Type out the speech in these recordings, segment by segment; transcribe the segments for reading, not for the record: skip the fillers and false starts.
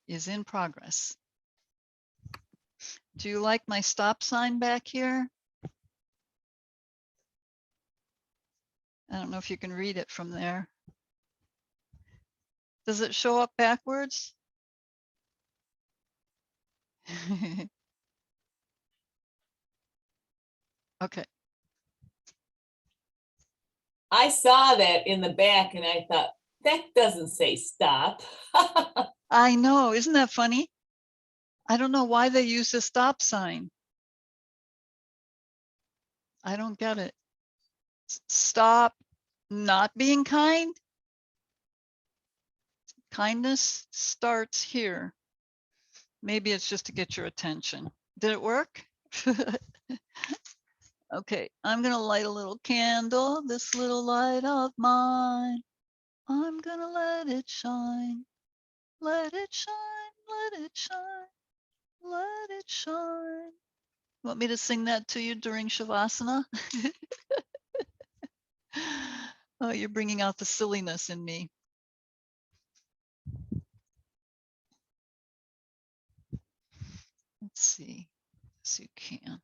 is in progress. Do you like my stop sign back here? I don't know if you can read it from there. Does it show up backwards? Okay. I saw that in the back and I thought, that doesn't say stop. I know, isn't that funny? I don't know why they use the stop sign. I don't get it. Stop not being kind. Kindness starts here. Maybe it's just to get your attention. Did it work? Okay, I'm gonna light a little candle, this little light of mine. I'm gonna let it shine. Let it shine, let it shine, let it shine. Want me to sing that to you during Shavasana? Oh, you're bringing out the silliness in me. Let's see, as you can.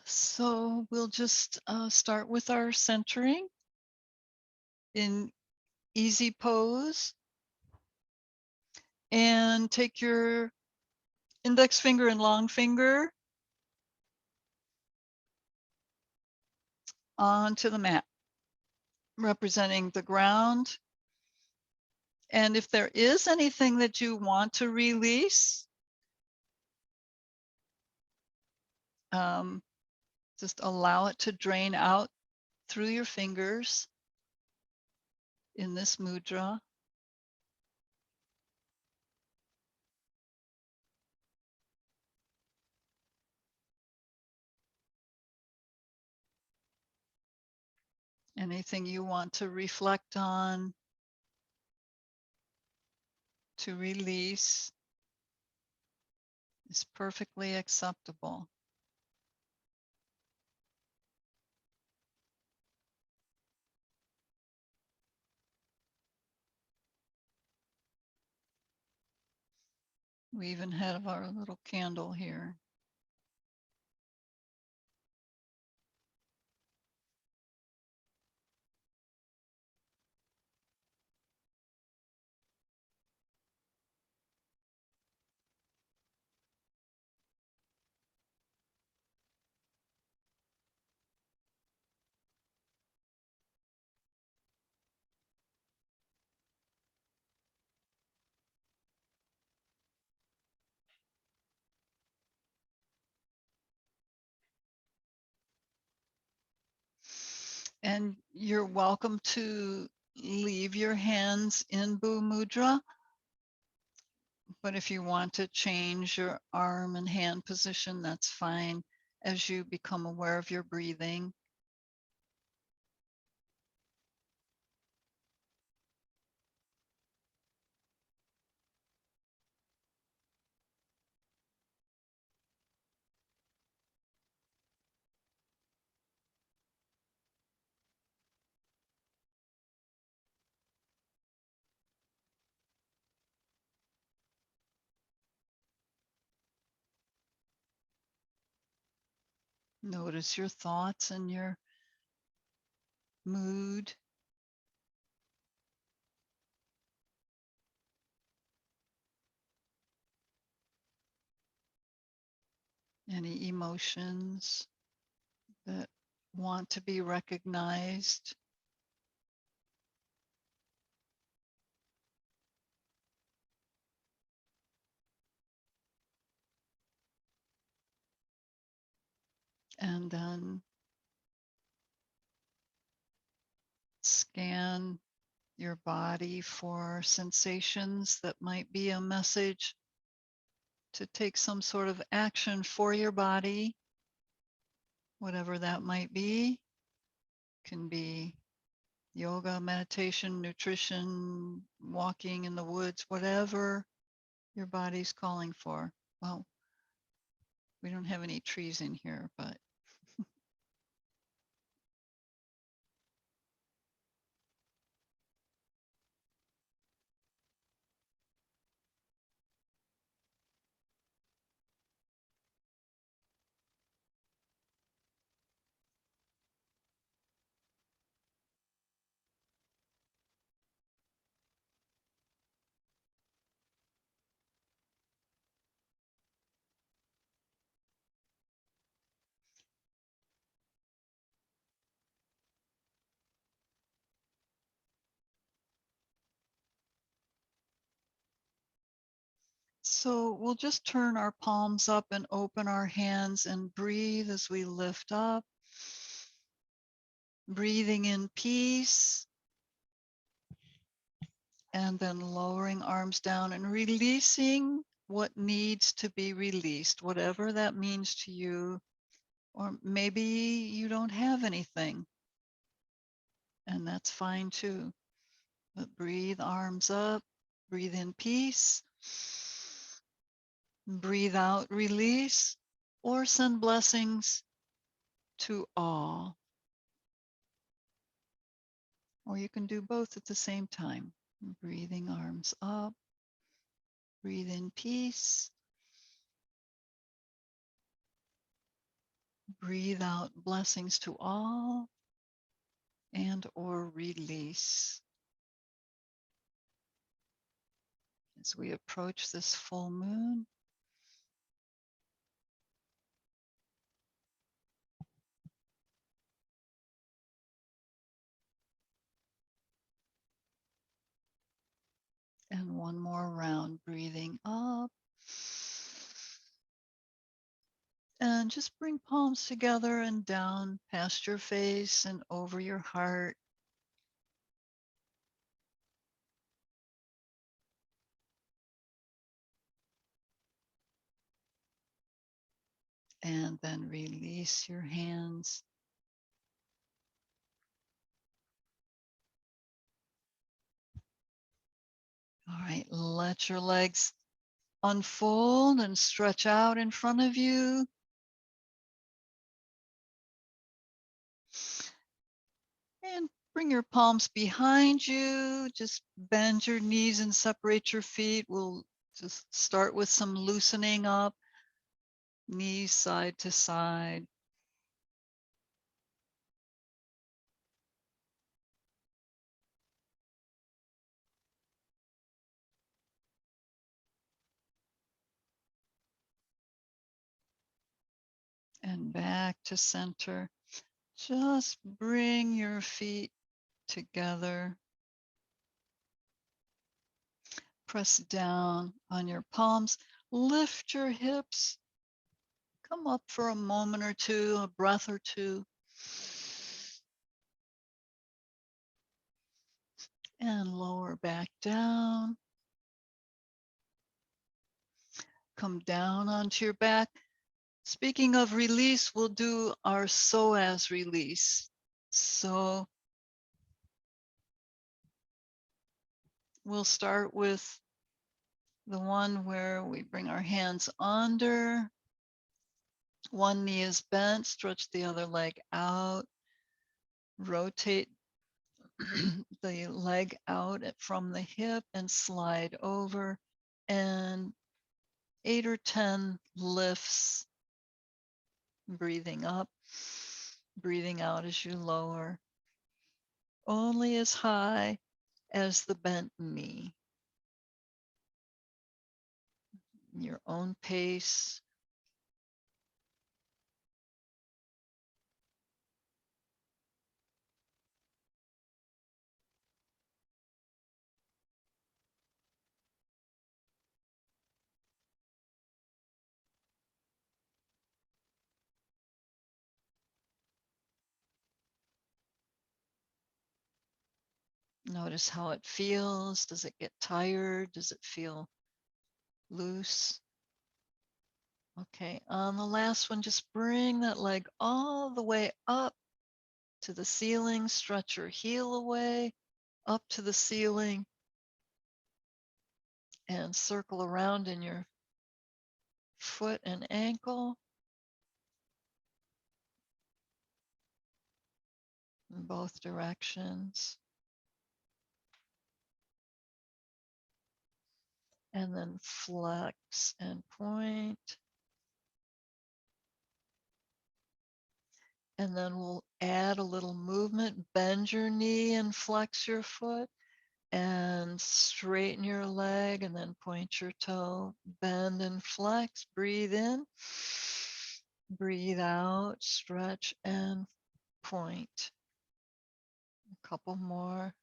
So we'll just start with our centering in easy pose, and take your index finger and long finger onto the mat, representing the ground. And if there is anything that you want to release, just allow it to drain out through your fingers in this mudra. Anything you want to reflect on, to release, is perfectly acceptable. We even have our little candle here. And you're welcome to leave your hands in Bhu Mudra. But if you want to change your arm and hand position, that's fine as you become aware of your breathing. Notice your thoughts and your mood. Any emotions that want to be recognized. And then scan your body for sensations that might be a message to take some sort of action for your body, whatever that might be. Can be yoga, meditation, nutrition, walking in the woods, whatever your body's calling for. Well, we don't have any trees in here, but So we'll just turn our palms up and open our hands and breathe as we lift up. Breathing in peace. And then lowering arms down and releasing what needs to be released, whatever that means to you. Or maybe you don't have anything, and that's fine too. But breathe arms up, breathe in peace, breathe out release, or send blessings to all. Or you can do both at the same time. Breathing arms up, breathe in peace, breathe out blessings to all, and or release. As we approach this full moon, and one more round, breathing up. And just bring palms together and down past your face and over your heart. And then release your hands. All right, let your legs unfold and stretch out in front of you. And bring your palms behind you. Just bend your knees and separate your feet. We'll just start with some loosening up, knees side to side. And back to center. Just bring your feet together. Press down on your palms. Lift your hips. Come up for a moment or two, a breath or two. And lower back down. Come down onto your back. Speaking of release, we'll do our psoas release. So we'll start with the one where we bring our hands under. One knee is bent, stretch the other leg out. Rotate the leg out from the hip and slide over, and 8 or 10 lifts, breathing up, breathing out as you lower, only as high as the bent knee. Your own pace. Notice how it feels. Does it get tired? Does it feel loose? Okay, on the last one, just bring that leg all the way up to the ceiling. Stretch your heel away, up to the ceiling, and circle around in your foot and ankle in both directions. And then flex and point. And then we'll add a little movement. Bend your knee and flex your foot, and straighten your leg, and then point your toe. Bend and flex. Breathe in. Breathe out. Stretch and point. A couple more.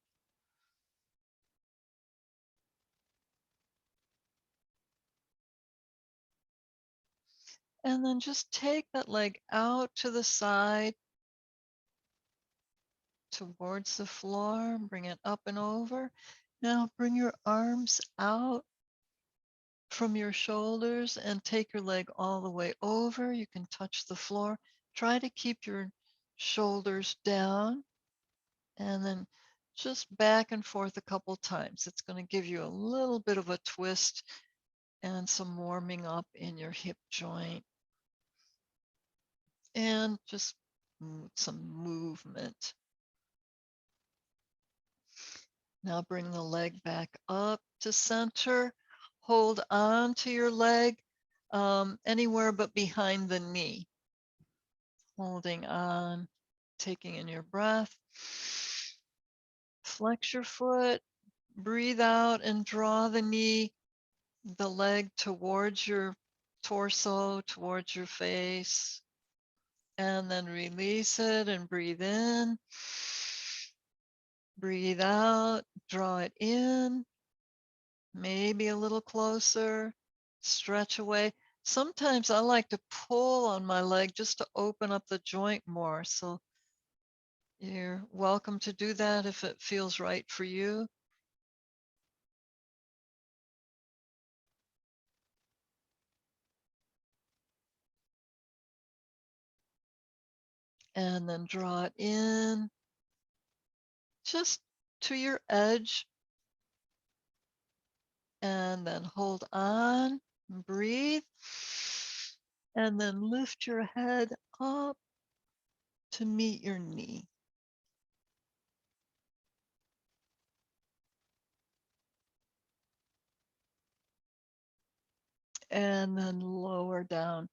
And then just take that leg out to the side towards the floor, bring it up and over. Now bring your arms out from your shoulders and take your leg all the way over. You can touch the floor. Try to keep your shoulders down and then just back and forth a couple times. It's going to give you a little bit of a twist and some warming up in your hip joint and just some movement. Now bring the leg back up to center. Hold on to your leg anywhere but behind the knee. Holding on, taking in your breath. Flex your foot, breathe out and draw the knee, the leg towards your torso, towards your face. And then release it and breathe in. Breathe out, draw it in, maybe a little closer, stretch away. Sometimes I like to pull on my leg just to open up the joint more. So you're welcome to do that if it feels right for you. And then draw it in just to your edge. And then hold on, breathe. And then lift your head up to meet your knee. And then lower down.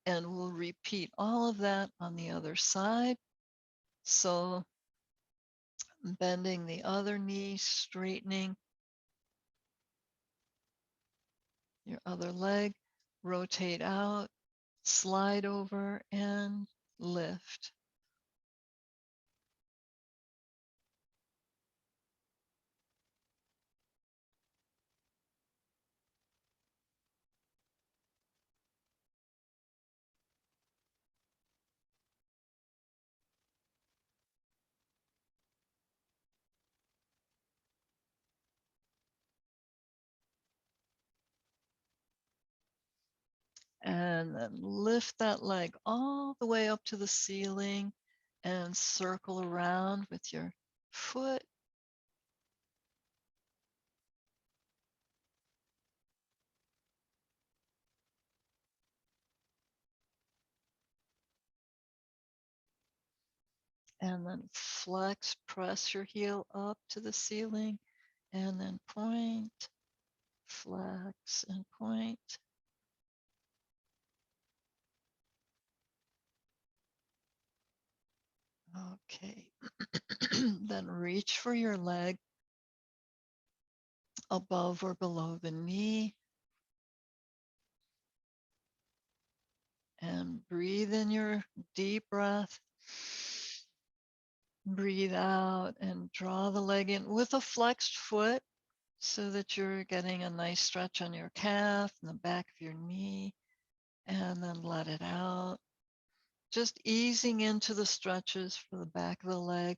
And we'll repeat all of that on the other side. So bending the other knee, straightening your other leg, rotate out, slide over and lift. And then lift that leg all the way up to the ceiling and circle around with your foot. And then flex, press your heel up to the ceiling and then point, flex and point. Okay. Then reach for your leg above or below the knee. And breathe in your deep breath. Breathe out and draw the leg in with a flexed foot so that you're getting a nice stretch on your calf and the back of your knee. And then let it out. Just easing into the stretches for the back of the leg.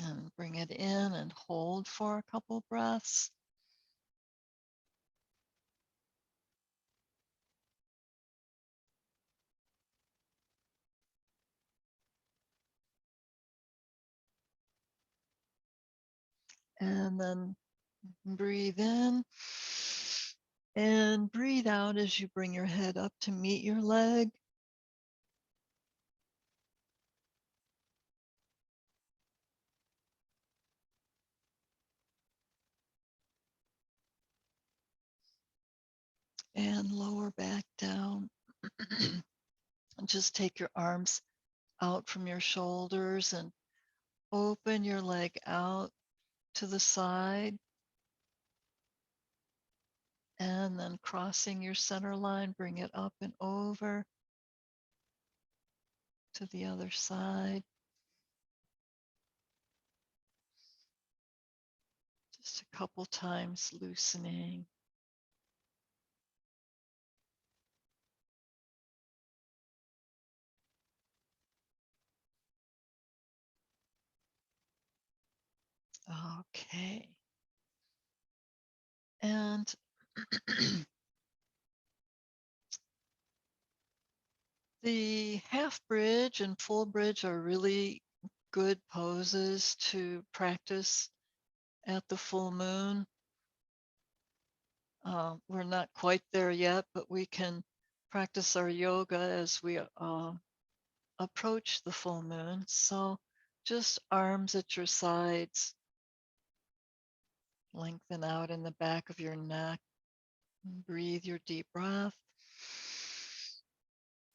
And bring it in and hold for a couple breaths. And then breathe in and breathe out as you bring your head up to meet your leg. And lower back down. And just take your arms out from your shoulders and open your leg out to the side. And then crossing your center line, bring it up and over to the other side. Just a couple times loosening. Okay. And the half bridge and full bridge are really good poses to practice at the full moon. We're not quite there yet, but we can practice our yoga as we approach the full moon. So just arms at your sides, lengthen out in the back of your neck. Breathe your deep breath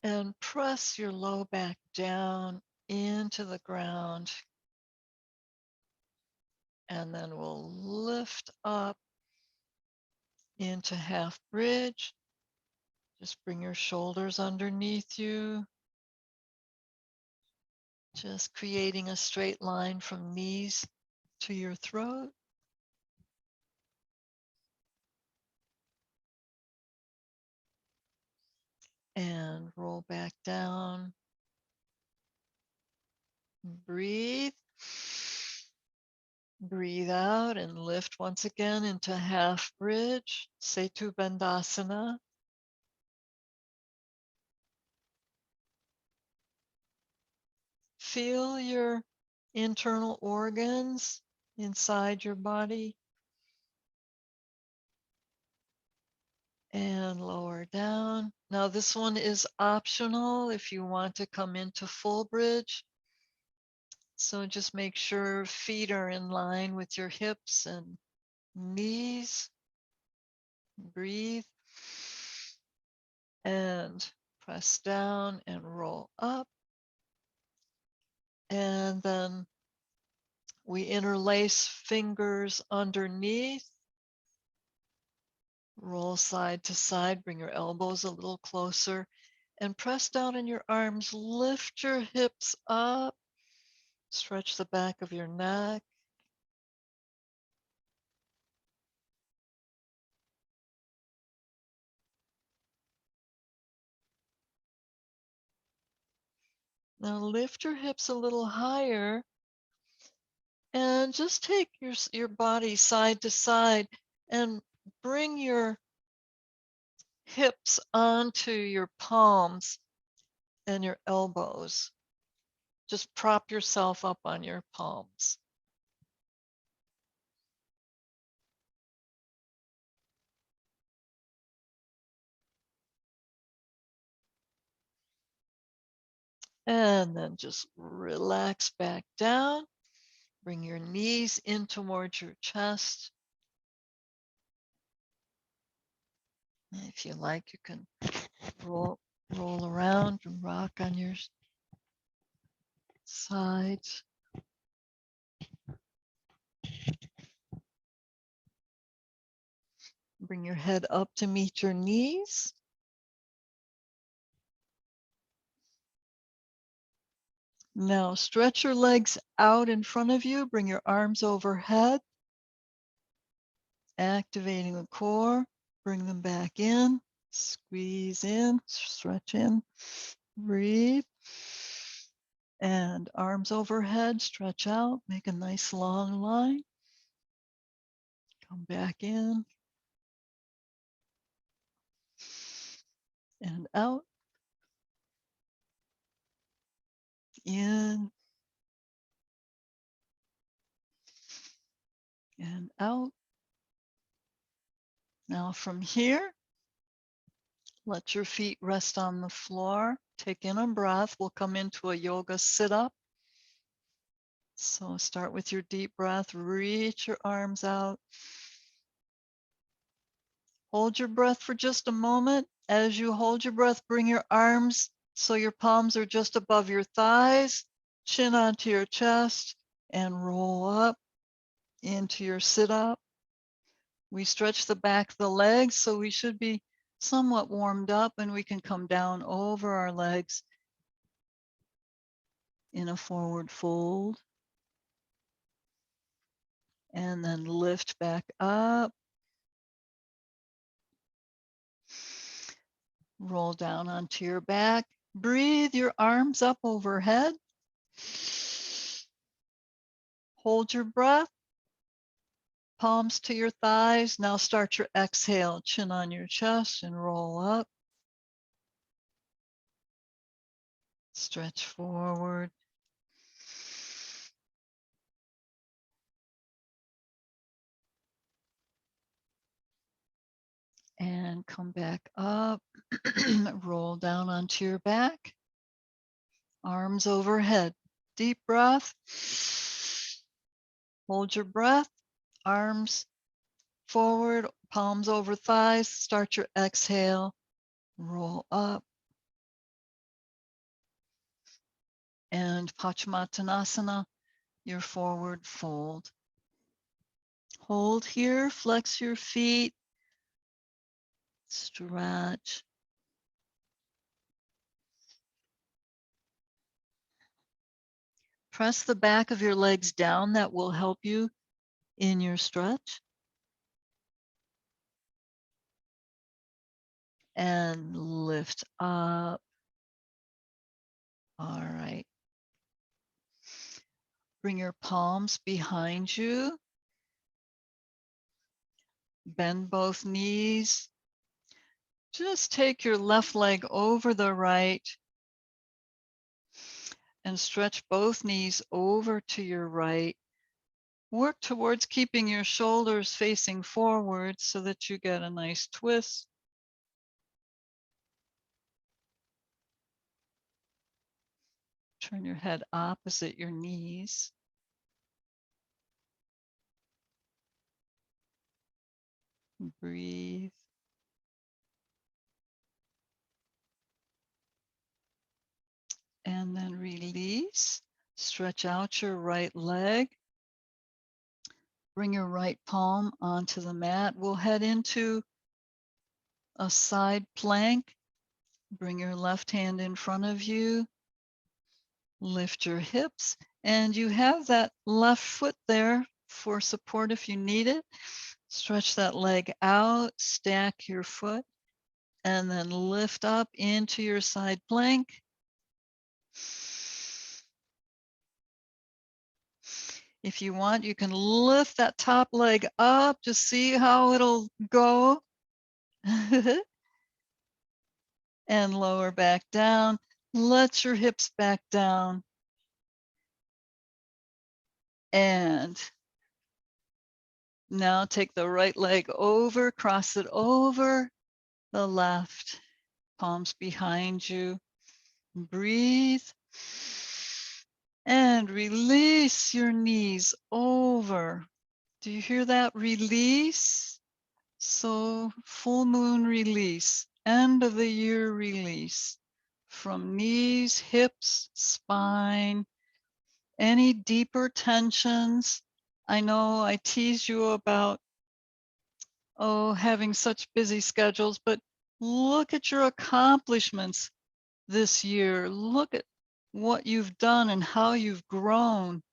and press your low back down into the ground. And then we'll lift up into half bridge. Just bring your shoulders underneath you. Just creating a straight line from knees to your throat. And roll back down. Breathe. Breathe out and lift once again into half bridge, Setu Bandhasana. Feel your internal organs inside your body. And lower down. Now this one is optional if you want to come into full bridge. So just make sure feet are in line with your hips and knees. Breathe. And press down and roll up. And then we interlace fingers underneath. Roll side to side, bring your elbows a little closer and press down in your arms. Lift your hips up, stretch the back of your neck. Now lift your hips a little higher and just take your body side to side and bring your hips onto your palms and your elbows. Just prop yourself up on your palms. And then just relax back down. Bring your knees in towards your chest. And if you like, you can roll around and rock on your sides. Bring your head up to meet your knees. Now stretch your legs out in front of you. Bring your arms overhead. Activating the core. Bring them back in. Squeeze in, stretch in, breathe. And arms overhead, stretch out, make a nice long line. Come back in. And out. In. And out. Now from here, let your feet rest on the floor. Take in a breath. We'll come into a yoga sit-up. So start with your deep breath. Reach your arms out. Hold your breath for just a moment. As you hold your breath, bring your arms so your palms are just above your thighs, chin onto your chest, and roll up into your sit-up. We stretch the back of the legs, so we should be somewhat warmed up, and we can come down over our legs in a forward fold. And then lift back up. Roll down onto your back. Breathe your arms up overhead. Hold your breath. Palms to your thighs. Now start your exhale. Chin on your chest and roll up. Stretch forward. And come back up. Roll down onto your back. Arms overhead. Deep breath. Hold your breath. Arms forward, palms over thighs. Start your exhale. Roll up. And Paschimottanasana, your forward fold. Hold here, flex your feet, stretch. Press the back of your legs down. That will help you in your stretch. And lift up. All right. Bring your palms behind you. Bend both knees. Just take your left leg over the right and stretch both knees over to your right. Work towards keeping your shoulders facing forward so that you get a nice twist. Turn your head opposite your knees. Breathe. And then release. Stretch out your right leg. Bring your right palm onto the mat. We'll head into a side plank. Bring your left hand in front of you. Lift your hips. And you have that left foot there for support if you need it. Stretch that leg out, stack your foot, and then lift up into your side plank. If you want, you can lift that top leg up, just see how it'll go. And lower back down. Let your hips back down. And now take the right leg over, cross it over the left, palms behind you. Breathe. And release your knees over. Do you hear that? Release. So full moon release, end of the year release from knees, hips, spine, any deeper tensions. I know I tease you about, having such busy schedules, but look at your accomplishments this year. Look at what you've done and how you've grown.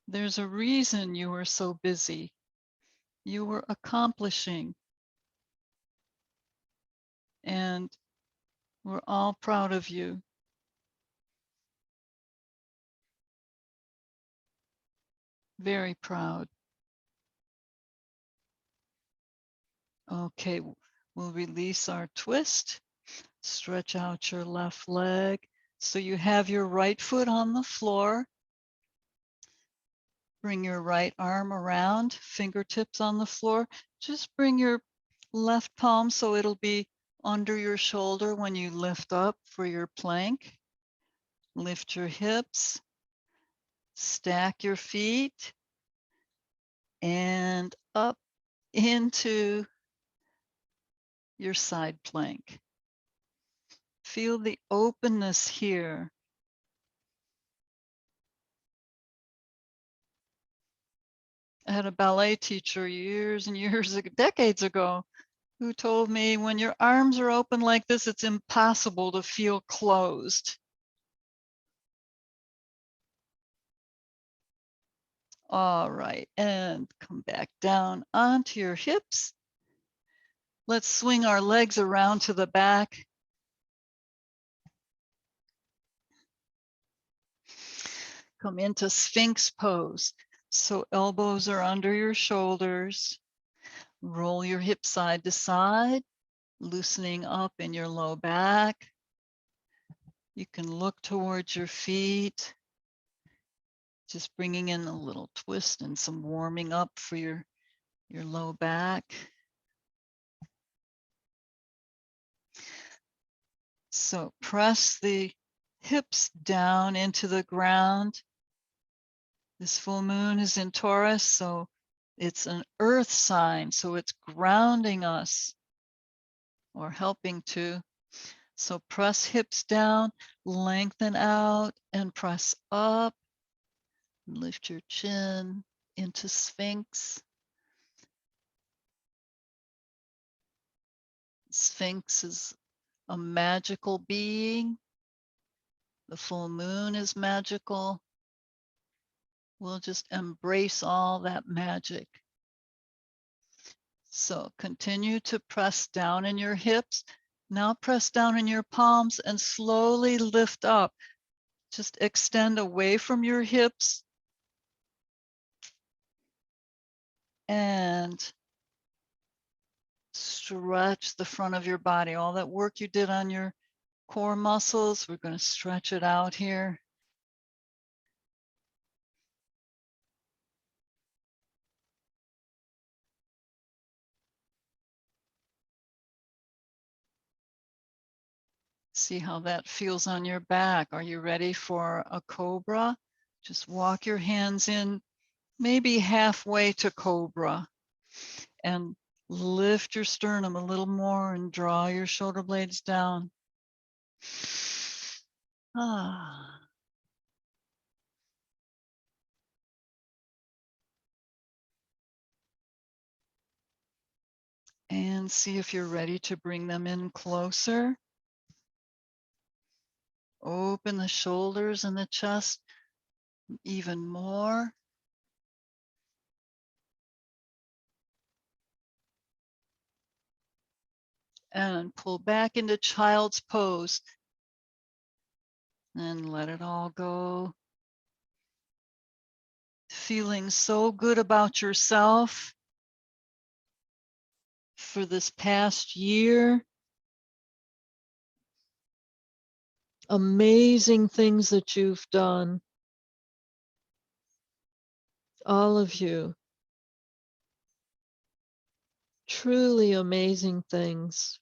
There's a reason you were so busy. You were accomplishing. And we're all proud of you. Very proud. Okay, we'll release our twist. Stretch out your left leg. So you have your right foot on the floor. Bring your right arm around, fingertips on the floor. Just bring your left palm so it'll be under your shoulder when you lift up for your plank. Lift your hips. Stack your feet. And up into your side plank. Feel the openness here. had a ballet teacher years and years, decades ago, who told me when your arms are open like this, it's impossible to feel closed. All right, and come back down onto your hips. Let's swing our legs around to the back. Come into Sphinx pose. So elbows are under your shoulders. Roll your hips side to side, loosening up in your low back. You can look towards your feet, just bringing in a little twist and some warming up for your low back. So press the hips down into the ground. This full moon is in Taurus, so it's an earth sign, so it's grounding us or helping to. So press hips down, lengthen out, and press up. Lift your chin into Sphinx. Sphinx is a magical being. The full moon is magical. We'll just embrace all that magic. So continue to press down in your hips. Now press down in your palms and slowly lift up. Just extend away from your hips and stretch the front of your body. All that work you did on your core muscles, we're going to stretch it out here. See how that feels on your back. Are you ready for a cobra? Just walk your hands in, maybe halfway to cobra, and lift your sternum a little more and draw your shoulder blades down. Ah. And see if you're ready to bring them in closer. Open the shoulders and the chest even more. And pull back into child's pose. And let it all go. Feeling so good about yourself for this past year. Amazing things that you've done. All of you. Truly amazing things.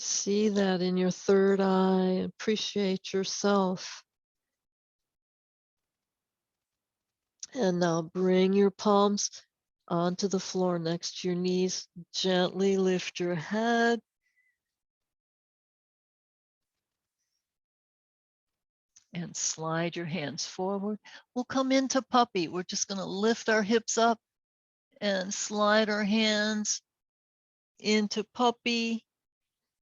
See that in your third eye. Appreciate yourself. And now bring your palms onto the floor next to your knees. Gently lift your head. And slide your hands forward. We'll come into puppy. We're just going to lift our hips up and slide our hands into puppy.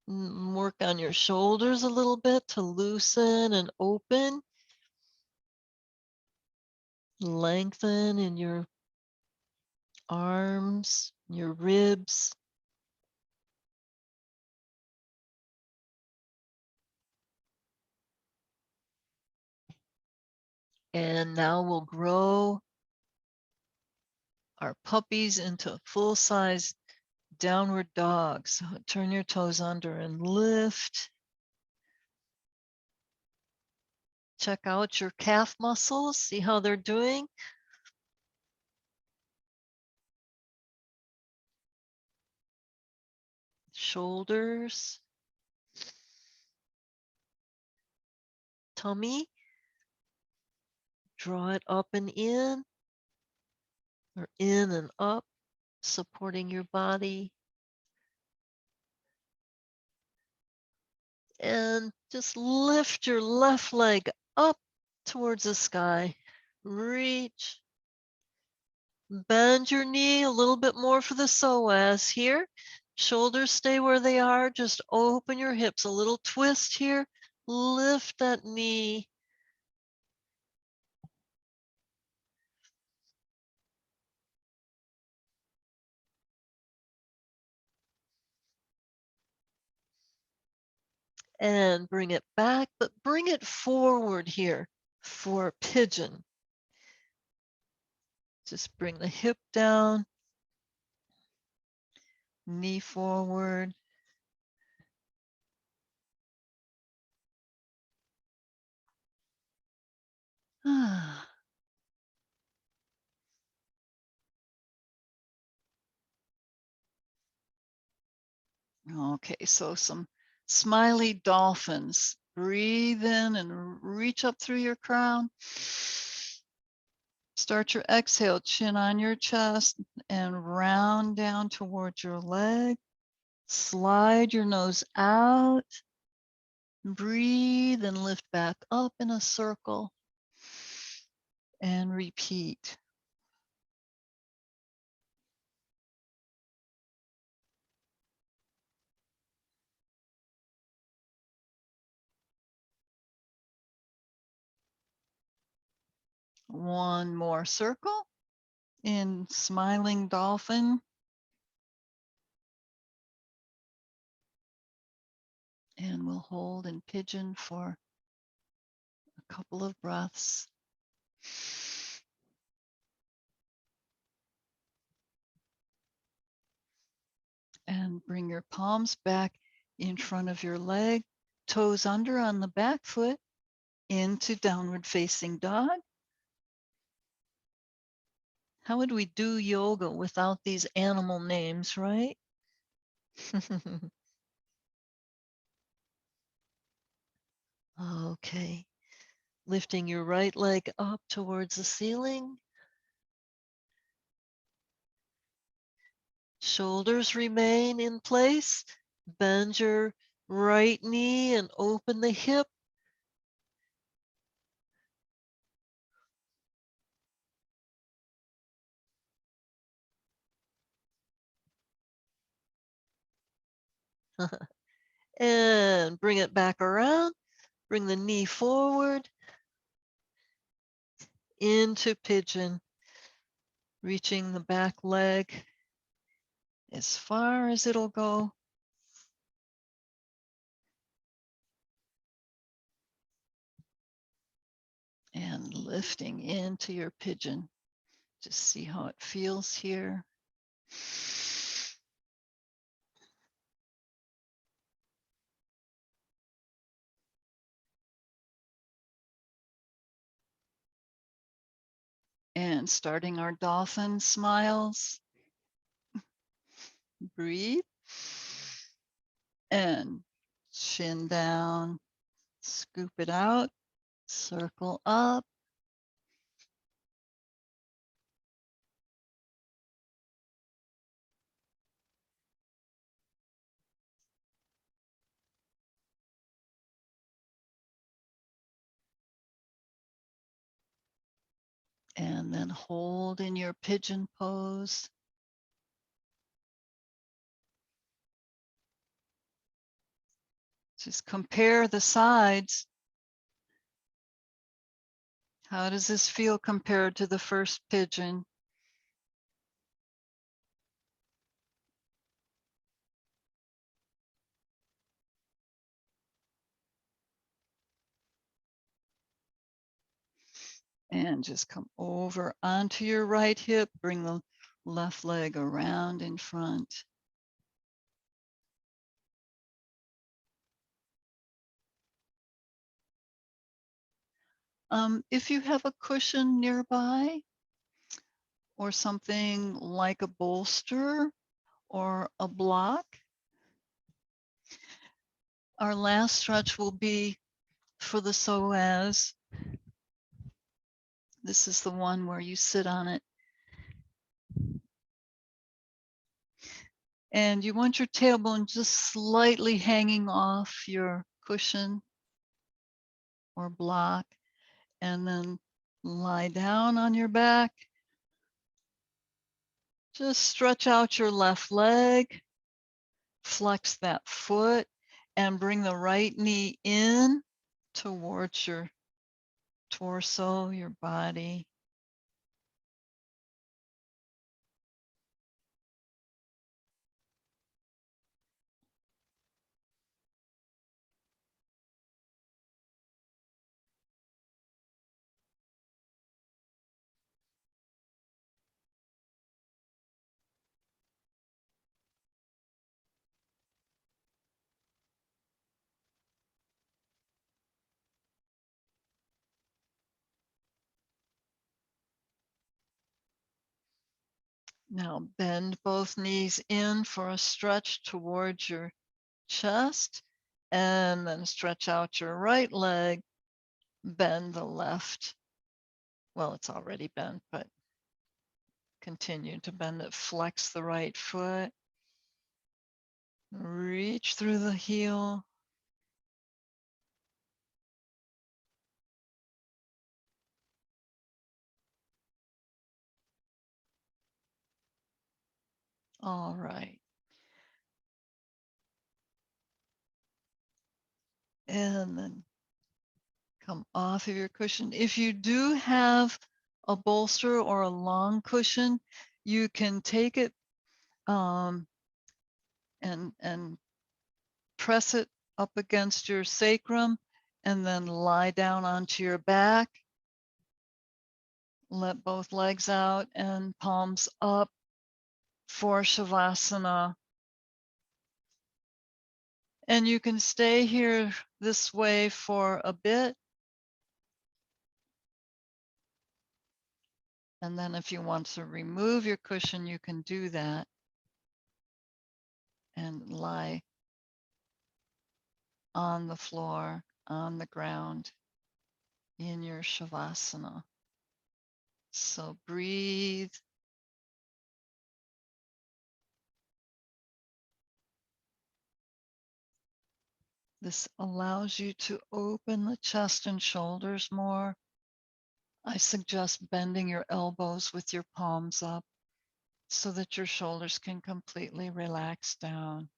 Work on your shoulders a little bit to loosen and open. Lengthen in your arms, your ribs. And now we'll grow our puppies into full-size downward dog. So turn your toes under and lift. Check out your calf muscles, see how they're doing. shoulders, tummy. Draw it up and in, or in and up, supporting your body. And just lift your left leg up towards the sky. Reach. Bend your knee a little bit more for the psoas here. Shoulders stay where they are. Just open your hips. A little twist here. Lift that knee. And bring it back, but bring it forward here for pigeon. Just bring the hip down, knee forward. Okay, so some smiley dolphins. Breathe in and reach up through your crown. Start your exhale, chin on your chest, and round down towards your leg. Slide your nose out. Breathe and lift back up in a circle. And repeat. One more circle in smiling dolphin. And we'll hold in pigeon for a couple of breaths. And bring your palms back in front of your leg, toes under on the back foot, into downward facing dog. How would we do yoga without these animal names, right? Okay. Lifting your right leg up towards the ceiling. Shoulders remain in place. Bend your right knee and open the hip. And bring it back around. Bring the knee forward into pigeon, reaching the back leg as far as it'll go. And lifting into your pigeon. Just see how it feels here. And starting our dolphin smiles. Breathe. And chin down, scoop it out, circle up. And then hold in your pigeon pose. Just compare the sides. How does this feel compared to the first pigeon? And just come over onto your right hip, bring the left leg around in front. If you have a cushion nearby or something like a bolster or a block, our last stretch will be for the psoas. This is the one where you sit on it. And you want your tailbone just slightly hanging off your cushion or block, and then lie down on your back. Just stretch out your left leg, flex that foot, and bring the right knee in towards your torso, your body. Now bend both knees in for a stretch towards your chest, and then stretch out your right leg, bend the left. Well, it's already bent, but continue to bend it, flex the right foot, reach through the heel. All right. And then come off of your cushion. If you do have a bolster or a long cushion, you can take it and press it up against your sacrum and then lie down onto your back. Let both legs out and palms up for Shavasana. And you can stay here this way for a bit. And then if you want to remove your cushion, you can do that and lie on the floor, on the ground in your Shavasana. So breathe. This allows you to open the chest and shoulders more. I suggest bending your elbows with your palms up so that your shoulders can completely relax down.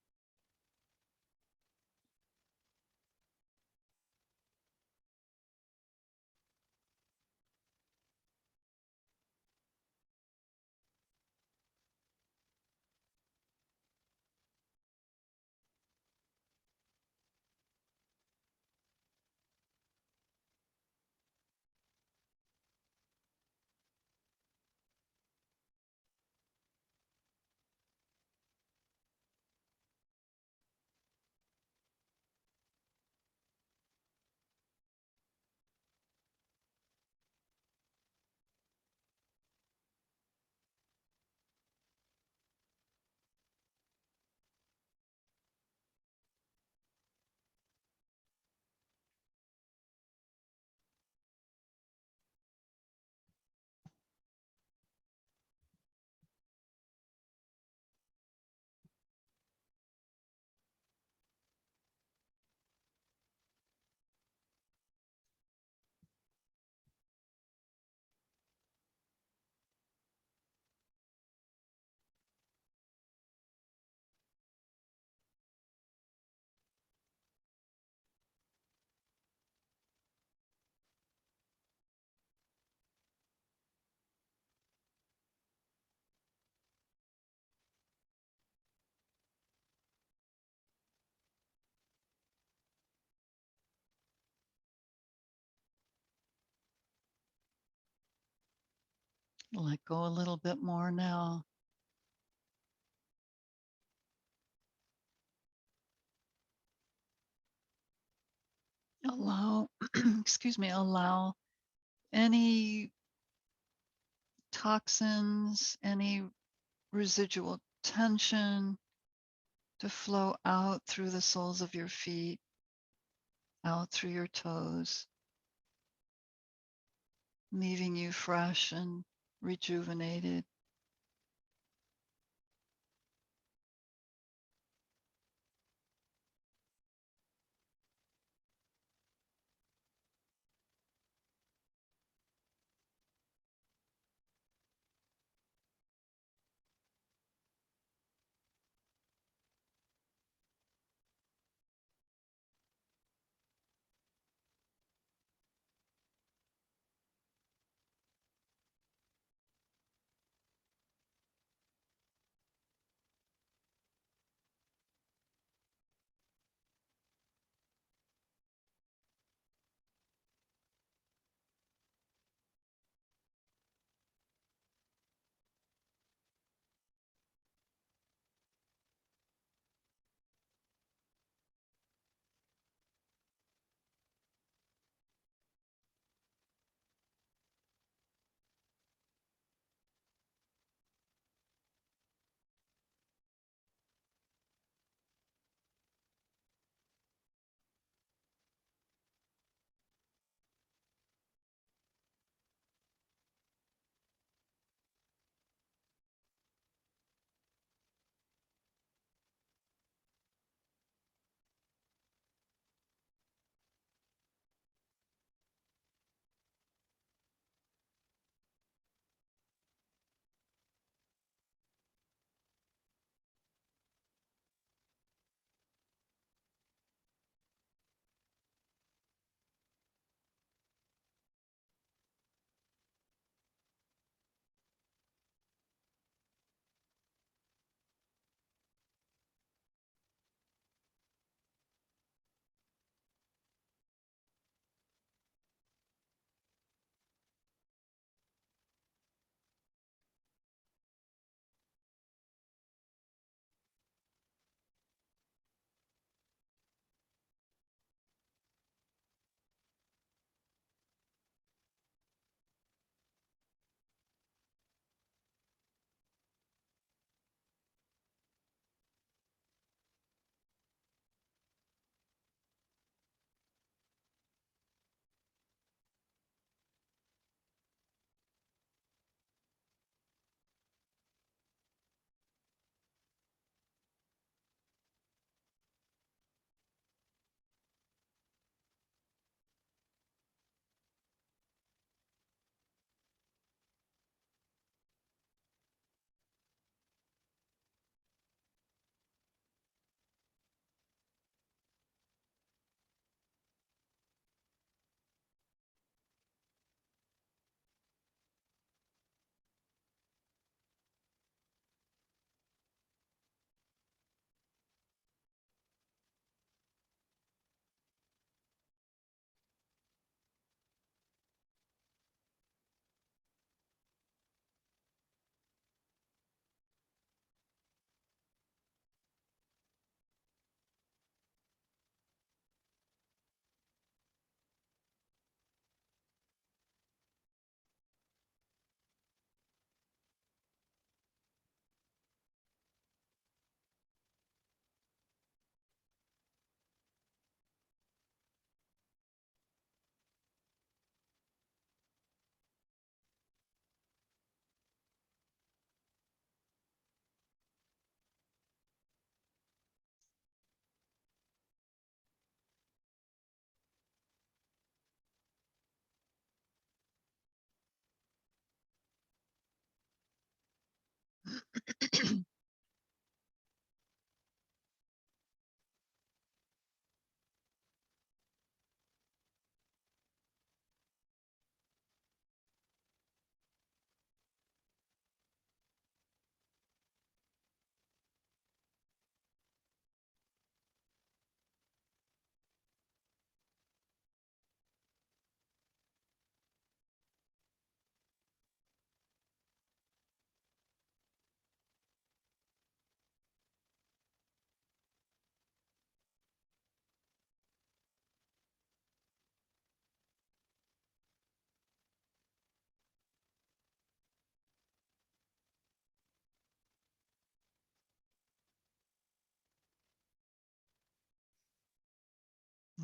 Let go a little bit more now. Allow, excuse me, allow any toxins, any residual tension to flow out through the soles of your feet. out through your toes, leaving you fresh and rejuvenated.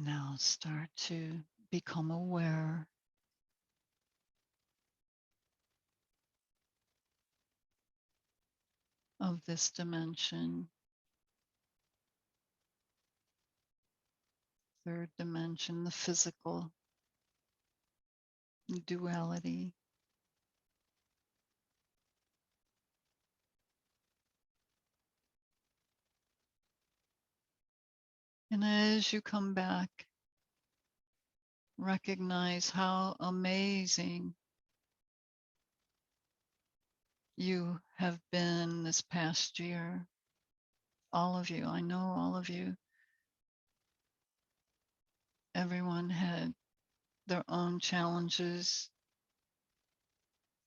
Now start to become aware of this dimension, third dimension, the physical duality. And as you come back, recognize how amazing you have been this past year. All of you, I know all of you. Everyone had their own challenges.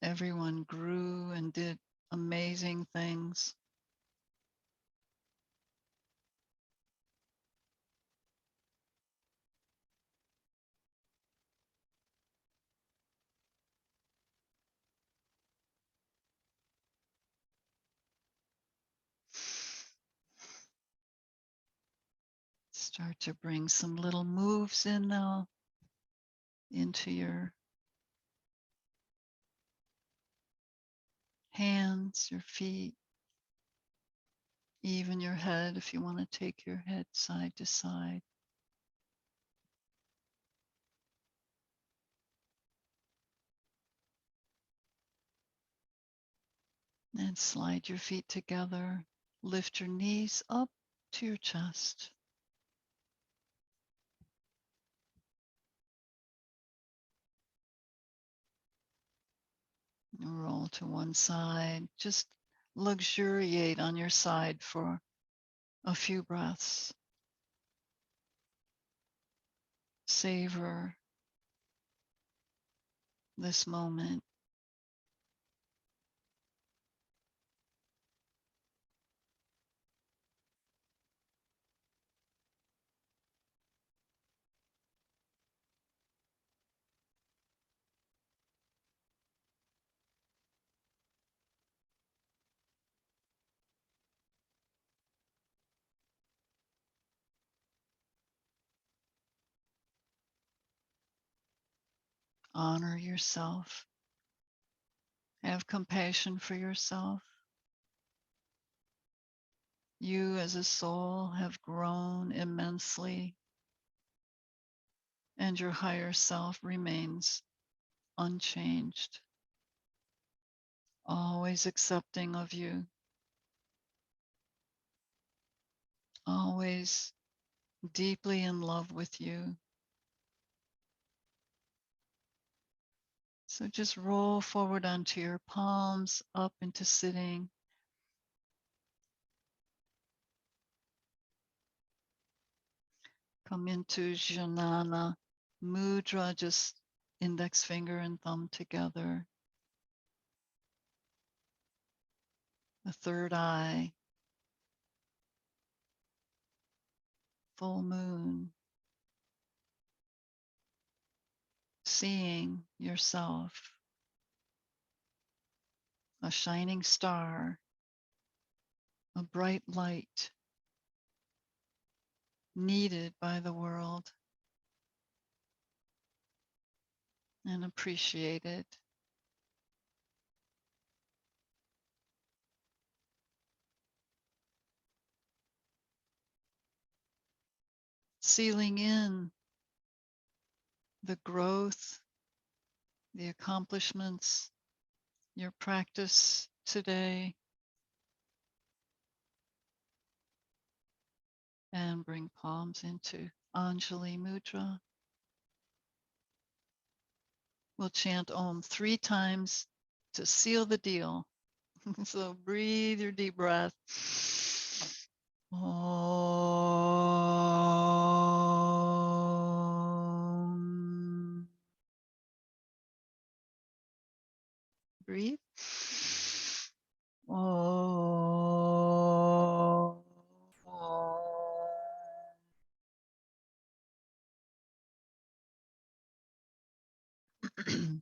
Everyone grew and did amazing things. Start to bring some little moves in now into your hands, your feet, even your head if you want to take your head side to side. And slide your feet together. Lift your knees up to your chest. Roll to one side. Just luxuriate on your side for a few breaths. Savor this moment. Honor yourself. Have compassion for yourself. You as a soul have grown immensely, and your higher self remains unchanged, always accepting of you, always deeply in love with you. So just roll forward onto your palms, up into sitting. Come into Jnana Mudra, just index finger and thumb together. The third eye, full moon, seeing yourself, a shining star, a bright light needed by the world and appreciated. Sealing in the growth, the accomplishments, your practice today, and bring palms into Anjali Mudra. We'll chant Om 3 times to seal the deal. So breathe your deep breath. Om. Breathe. Om.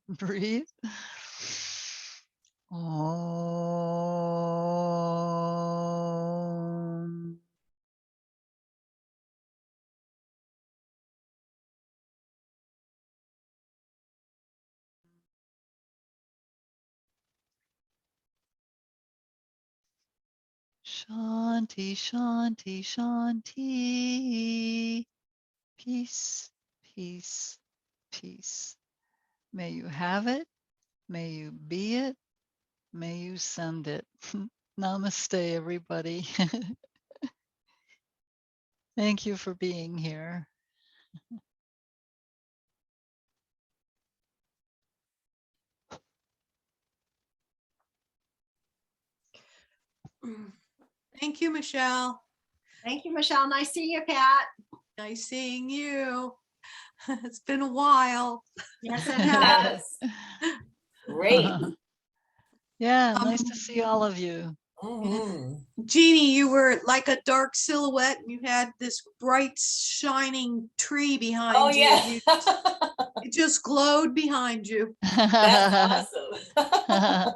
Breathe. Om. Shanti, Shanti, Shanti. Peace, peace, peace. May you have it. May you be it. May you send it. Namaste, everybody. Thank you for being here. Thank you, Michelle. Thank you, Michelle. Nice seeing you, Pat. Nice seeing you. It's been a while. Yes, it has. Yes, great. Yeah, nice to Um, see all of you. Mhm. Jeannie, you were like a dark silhouette and you had this bright shining tree behind Oh, you. yeah. It just glowed behind you. That's awesome.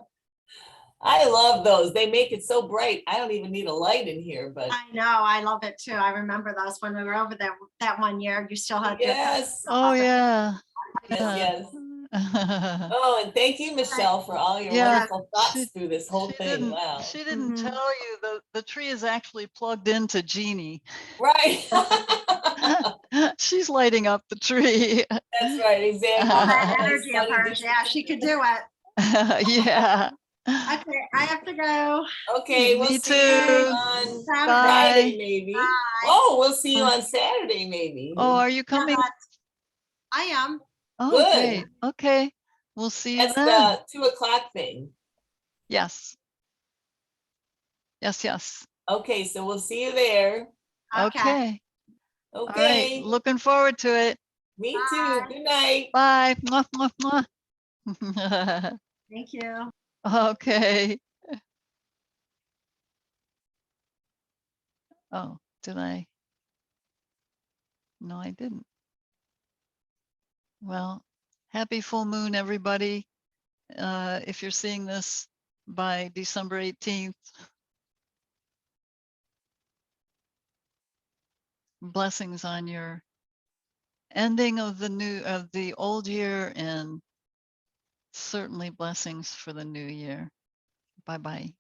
I love those. They make it so bright. I don't even need a light in here, but I know. I love it too. I remember those when we were over there that one year. You still had your yes, Oh, yeah. yes, Yeah. yes. Oh, and thank you, Michelle, for all your Yeah, wonderful thoughts she- through this whole She thing. didn't, Wow. she didn't Mhm. tell you the tree is actually plugged into Jeannie. Right. She's lighting up the tree. That's right, exactly. all that Nice energy of sunny hers. Yeah, she could do it. Yeah. Okay, I have to go. Okay, we'll Me see you too. on Saturday. Friday, Bye. maybe. Bye. Oh, we'll see you on Saturday, maybe. Oh, are you Yeah, coming? I am. Oh, Good. great. Okay. We'll see you That's then. the 2 o'clock thing. Yes. Yes, yes. Okay, so we'll see you there. Okay. Okay. All right. Okay, Looking forward to it. me too. Bye. Good night. Bye. Mwah, mwah, mwah. Thank you. Okay. Oh, did I? No, I didn't. Well, happy full moon, everybody. If you're seeing this by December 18th, blessings on your ending of the old year, and certainly blessings for the new year. Bye-bye.